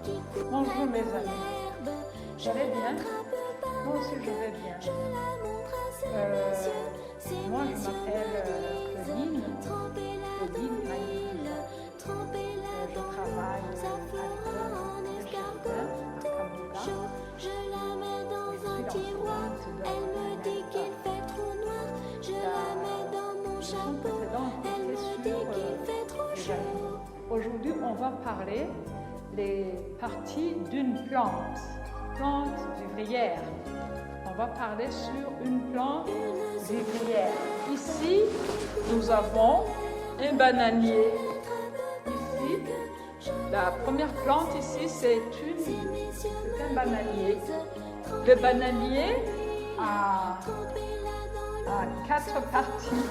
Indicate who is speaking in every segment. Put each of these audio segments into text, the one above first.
Speaker 1: Bonjour mes amis, vous allez bien? Moi aussi je vais bien. Moi je m'appelle Claudine Maïs. Je travaille à l'école de Chardin à Kabuga. Je suis l'enseignante de Aujourd'hui, on va parler des parties d'une plante vivrière. On va parler sur une plante vivrière. Ici, nous avons un bananier. Ici, la première plante ici, c'est un bananier. Le bananier a 4 parties.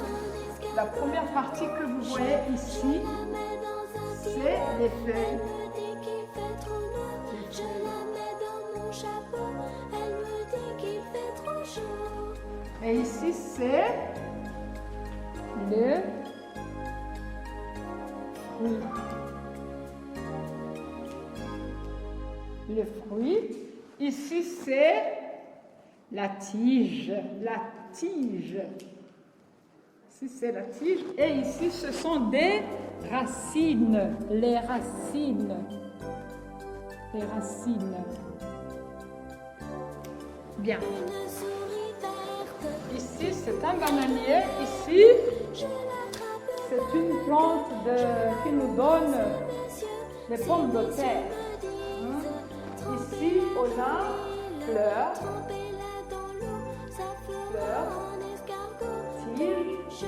Speaker 1: La première partie que vous voyez ici, c'est les feuilles. Et ici, c'est le fruit. Le fruit. Ici, c'est la tige. La tige. Ici, c'est la tige. Et ici, ce sont des racines. Les racines. Les racines. Bien. Ici, c'est un bananier. Ici, c'est une plante qui nous donne des pommes de terre. Ici, on a fleurs, tige,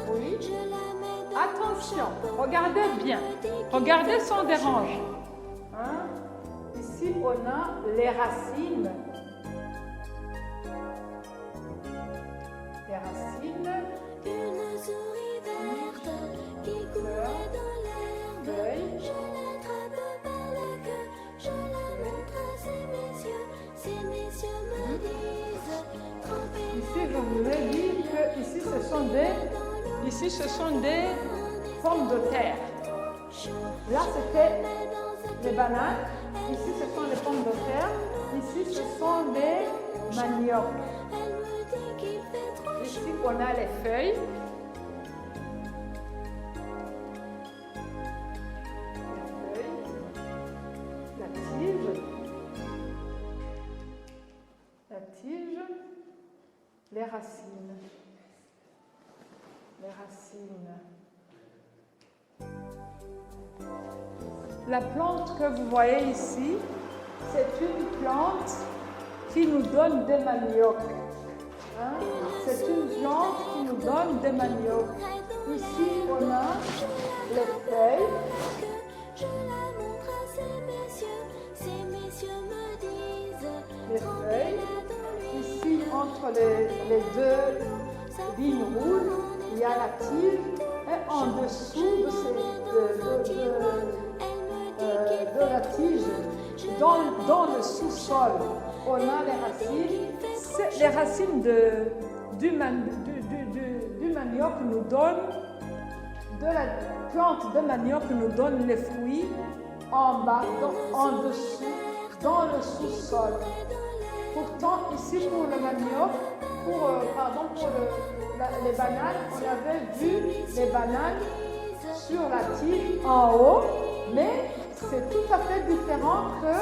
Speaker 1: oui. Attention, regardez bien. Regardez sans dérange. Ici, on a les racines. Les racines.
Speaker 2: Une souris verte qui courait dans l'herbe.
Speaker 1: Feuilles.
Speaker 2: Je l'attrape par la queue, je la montre à ces messieurs. Ces messieurs me disent
Speaker 1: Ici, je vous ai dit que ici, ce sont des pommes de terre. Là, c'était les bananes. Ici, ce sont les pommes de terre. Ici, ce sont des maniocs. Ici, on a les feuilles. La tige, les racines. Les racines. La plante que vous voyez ici, c'est une plante qui nous donne des maniocs. C'est une plante qui nous donne des maniocs. Ici, on a les feuilles. Les feuilles. Ici, entre les deux lignes rouges, il y a la tige. Et en dessous de la tige, dans le sous-sol, on a les racines. Les racines du manioc nous donnent, de la plante de manioc nous donne les fruits en bas, en dessous, dans le sous-sol. Pourtant, ici pour le manioc, pour les bananes, on avait vu les bananes sur la tige en haut, mais c'est tout à fait différent que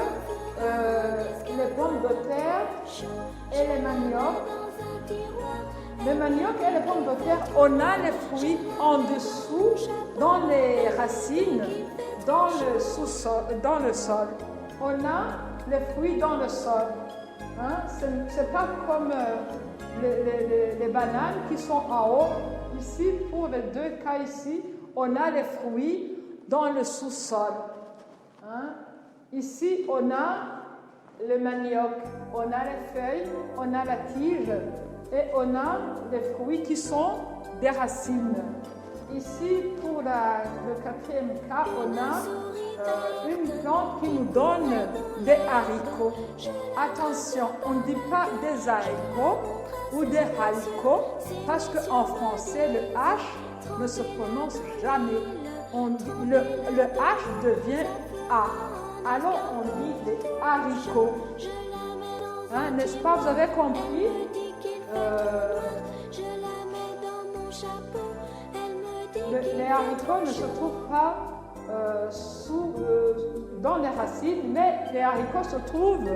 Speaker 1: les pommes de terre et les maniocs. Les maniocs et les pommes de terre, on a les fruits en dessous, dans les racines, dans le sous-sol, dans le sol. On a les fruits dans le sol. C'est pas comme les bananes qui sont en haut. Ici, pour les deux cas ici, on a les fruits dans le sous-sol. Ici, on a le manioc, on a les feuilles, on a la tige et on a les fruits qui sont des racines. Ici, pour le quatrième cas, on a une plante qui nous donne des haricots. Attention, on ne dit pas des haricots ou des haricots parce qu'en français, le H ne se prononce jamais. Le H devient A. Alors on dit les haricots. Hein, n'est-ce pas? Vous avez compris? Les haricots ne se trouvent pas dans les racines, mais les haricots se trouvent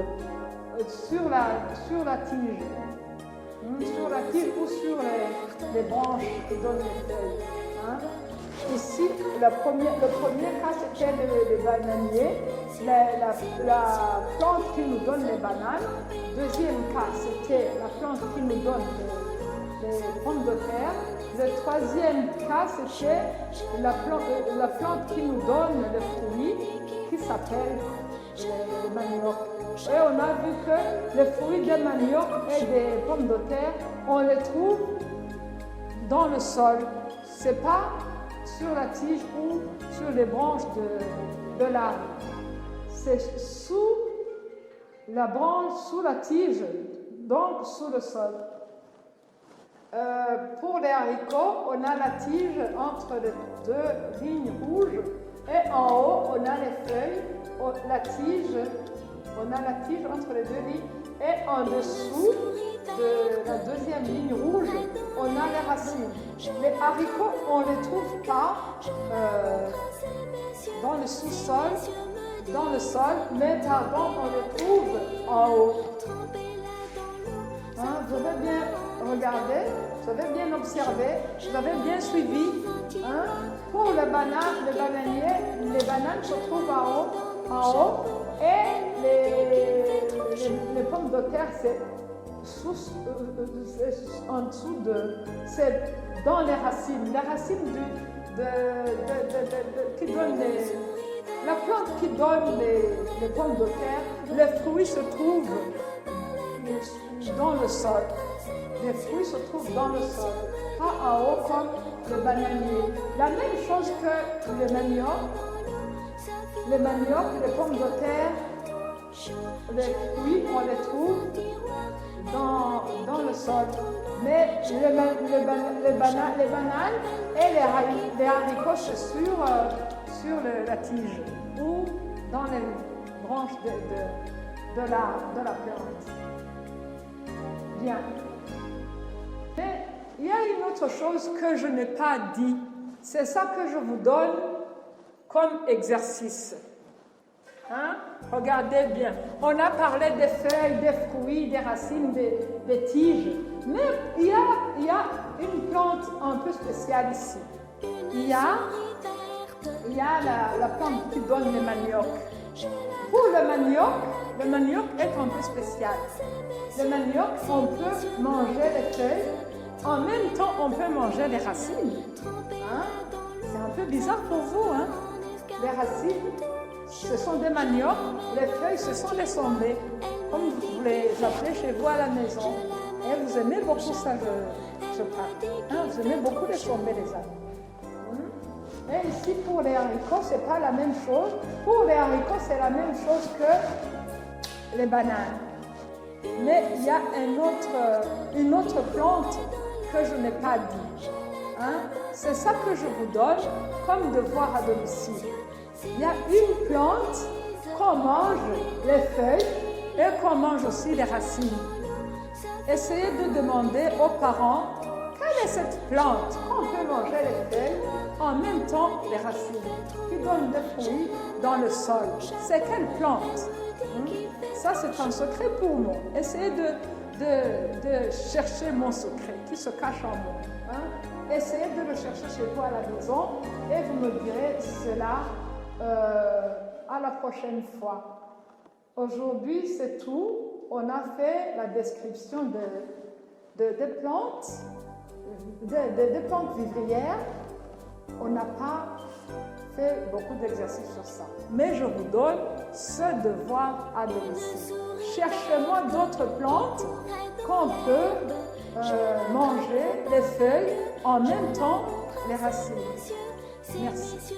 Speaker 1: sur la tige. Sur la tige ou sur les branches qui donnent les feuilles. Hein. Ici, le premier cas, c'était le bananier, la plante qui nous donne les bananes. Deuxième cas, c'était la plante qui nous donne les pommes de terre. Le troisième cas, c'était la plante qui nous donne le fruit qui s'appelle le manioc. Et on a vu que les fruits des manioc et des pommes de terre, on les trouve dans le sol. C'est pas sur la tige ou sur les branches de l'arbre. C'est sous la branche, sous la tige, donc sous le sol. Pour les haricots, on a la tige entre les deux lignes rouges et en haut, on a les feuilles, on a la tige entre les deux lignes et en dessous de la deuxième ligne rouge, on a les racines. Les haricots, on ne les trouve pas dans le sous-sol, dans le sol, mais pardon, on les trouve en haut. Hein, vous avez bien regardé, vous avez bien observé, vous avez bien suivi. Hein. Pour le bananier, les bananes se trouvent en haut et les pommes de terre, c'est en dessous c'est dans les racines qui donnent la plante qui donne les pommes de terre, les fruits se trouvent dans le sol. Les fruits se trouvent dans le sol, pas en haut comme le bananier. La même chose que le manioc, les pommes de terre, les fruits, on les trouve dans le sol. Mais les bananes et les haricots, c'est sur la tige ou dans les branches de la plante. Bien. Mais il y a une autre chose que je n'ai pas dit. C'est ça que je vous donne comme exercice. Hein? Regardez bien. On a parlé des feuilles, des fruits, des racines, des tiges. Mais il y a une plante un peu spéciale ici. Il y a la plante qui donne les maniocs. Pour le manioc est un peu spécial. Le manioc, on peut manger les feuilles. En même temps, on peut manger les racines. Hein? C'est un peu bizarre pour vous. Hein? Les racines, ce sont des maniocs. Les feuilles, ce sont des sombés. Comme vous les appelez chez vous à la maison. Et vous aimez beaucoup ça, je crois. Hein? Vous aimez beaucoup les sombés, les amis. Et ici, pour les haricots, ce n'est pas la même chose. Pour les haricots, c'est la même chose que les bananes. Mais il y a une autre plante que je n'ai pas dit. Hein? C'est ça que je vous donne comme devoir à domicile. Il y a une plante qu'on mange les feuilles et qu'on mange aussi les racines. Essayez de demander aux parents quelle est cette plante qu'on peut manger les feuilles en même temps les racines qui donnent des fruits dans le sol. C'est quelle plante? Ça, c'est un secret pour moi. Essayez de chercher mon secret qui se cache en moi. Hein? Essayez de le chercher chez vous à la maison et vous me direz cela à la prochaine fois. Aujourd'hui, c'est tout. On a fait la description des plantes, des plantes vivrières. On n'a pas fait beaucoup d'exercices sur ça. Mais je vous donne ce devoir à domicile. Cherchez-moi d'autres plantes qu'on peut manger les feuilles en même temps les racines. Merci.